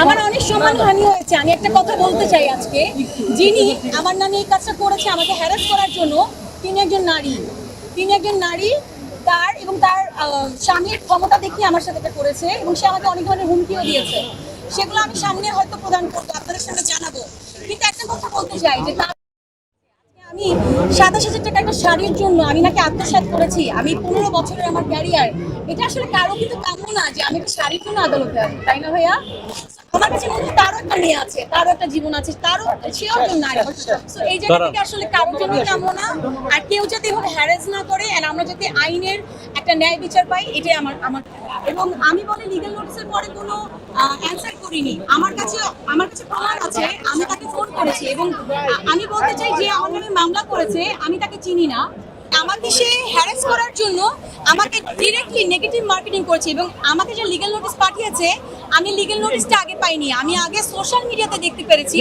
আমার অনেক সম্মানহানি হয়েছে। আমি একটা কথা বলতে চাই আজকে, যিনি আমার নামে এই কাজটা করেছে আমাকে হ্যারাস করার জন্য, তিনি একজন নারী। তার স্বামীর ক্ষমতা দেখিয়ে আমার সাথে এটা করেছে এবং সে আমাকে অনেক ধরনের হুমকিও দিয়েছে। সেগুলো আমি সামনে হয়তো প্রদান করবো, আপনাদের সামনে জানাবো। কিন্তু একটা কথা বলতে চাই যে আমি ২৭,০০০ টাকা একটা শাড়ির জন্য আমি নাকি আত্মসাৎ করেছি। আমি ১৫ বছরের আমার ক্যারিয়ার, এটা আসলে কারো কিন্তু কাম্য না যে আমি একটা শাড়ির জন্য আদালতে আসি, তাই না ভাইয়া? আমার কাছে মনে হয় তারও একটা মেয়ে আছে, তারও একটা জীবন আছে, সেও একজন নারী। তো এই জায়গা থেকে আসলে কারোর জন্য কাম্য না। আর কেউ যাতে এভাবে হ্যারাস না করে, আর আমরা যাতে আইনের একটা ন্যায় বিচার পাই, এটাই আমার। এবং আমি বলে লিগ্যাল নোটিসের পরে কোনো অ্যানসার করিনি। আমার কাছে প্রমাণ আছে, আমি তাকে ফোন করেছি এবং আমি বলতে চাই যে আমার নামে মামলা করেছে, আমি তাকে চিনি না। আমাকে সে হ্যারাস করার জন্য আমাকে ডিরেক্টলি নেগেটিভ মার্কেটিং করেছে এবং আমাকে যে লিগ্যাল নোটিস পাঠিয়েছে, আমি লিগ্যাল নোটিসটা আগে পাইনি, আমি আগে সোশ্যাল মিডিয়াতে দেখতে পেরেছি।